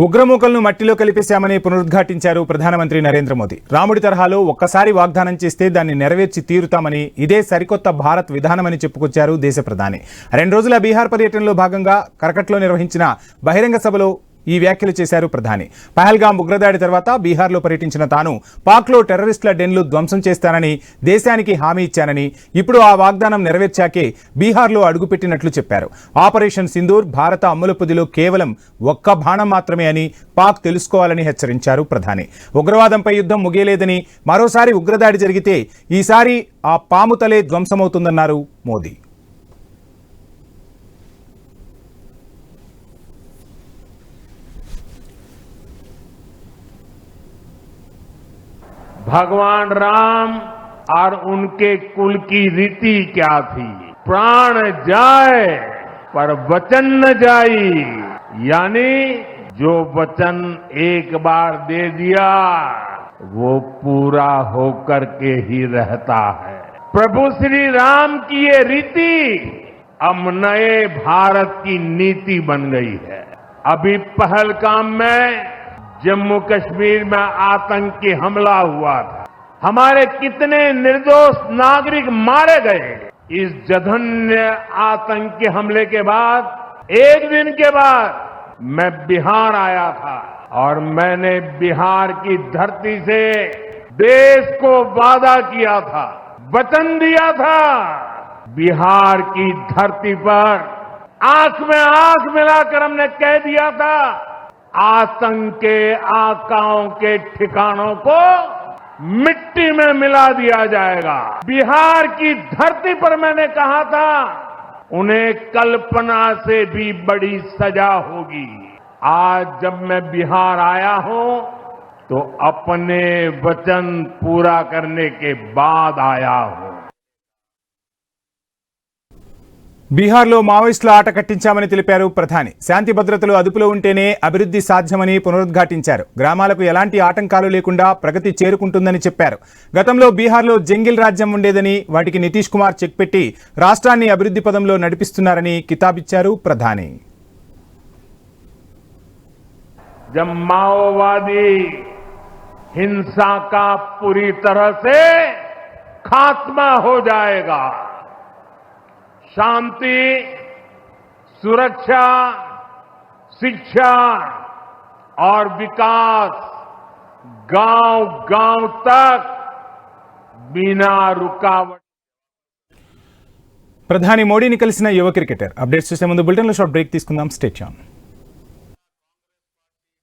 ఉగ్రమూకలను మట్టిలో కలిపేశామని పునరుద్ఘాటించారు ప్రధానమంత్రి నరేంద్ర మోదీ. రాముడి తరహాలో ఒక్కసారి వాగ్దానం చేస్తే దాన్ని నెరవేర్చి తీరుతామని, ఇదే సరికొత్త భారత్ విధానమని చెప్పుకొచ్చారు దేశ ప్రధాని. 2 రోజుల బీహార్ పర్యటనలో భాగంగా కరకట్లో నిర్వహించిన బహిరంగ సభలో ఈ వ్యాఖ్యలు చేశారు ప్రధాని. పహల్గాం ఉగ్రదాడి తర్వాత బీహార్లో పర్యటించిన తాను పాక్లో టెర్రరిస్టుల డెన్లు ధ్వంసం చేస్తానని దేశానికి హామీ ఇచ్చానని, ఇప్పుడు ఆ వాగ్దానం నెరవేర్చాకే బీహార్లో అడుగుపెట్టినట్లు చెప్పారు. ఆపరేషన్ సింధూర్ భారత అమ్ముల పొదిలో కేవలం ఒక్క బాణం మాత్రమే అని పాక్ తెలుసుకోవాలని హెచ్చరించారు ప్రధాని. ఉగ్రవాదంపై యుద్ధం ముగియలేదని, మరోసారి ఉగ్రదాడి జరిగితే ఈసారి ఆ పాము తలే ధ్వంసమవుతుందన్నారు మోదీ. भगवान राम और उनके कुल की रीति क्या थी? प्राण जाए पर वचन न जाई, यानी जो वचन एक बार दे दिया वो पूरा होकर के ही रहता है। प्रभु श्री राम की ये रीति अब नए भारत की नीति बन गई है। अभी पहलगाम में जम्मू कश्मीर में आतंकी हमला हुआ था, हमारे कितने निर्दोष नागरिक मारे गए। इस जघन्य आतंकी हमले के बाद एक दिन के बाद मैं बिहार आया था और मैंने बिहार की धरती से देश को वादा किया था, वचन दिया था। बिहार की धरती पर आंख में आंख मिलाकर हमने कह दिया था, आतंक के आकाओं के ठिकानों को मिट्टी में मिला दिया जाएगा। बिहार की धरती पर मैंने कहा था, उन्हें कल्पना से भी बड़ी सजा होगी। आज जब मैं बिहार आया हूं तो अपने वचन पूरा करने के बाद आया हूं। బీహార్లో మావోయిస్టుల ఆట కట్టించామని తెలిపారు ప్రధాని. శాంతి భద్రతలు అదుపులో ఉంటేనే అభివృద్ధి సాధ్యమని పునరుద్ఘాటించారు. గ్రామాలకు ఎలాంటి ఆటంకాలు లేకుండా ప్రగతి చేరుకుంటుందని చెప్పారు. గతంలో బీహార్లో జంగిల్ రాజ్యం ఉండేదని, వాటికి నితీష్ కుమార్ చెక్ పెట్టి రాష్ట్రాన్ని అభివృద్ధి పదంలో నడిపిస్తున్నారని కితాబిచ్చారు ప్రధాని. जब माओवादी हिंसा का पूरी तरह से खात्मा हो जाएगा, शांति, सुरक्षा, शिक्षा और विकास गांव-गांव तक बिना रुकावट। ప్రధాని మోడీని కలిసిన యువ క్రికెటర్. అప్డేట్స్ చూసే ముందు బులెటిన్లో షార్ట్ బ్రేక్ తీసుకుందాం. Stay tune.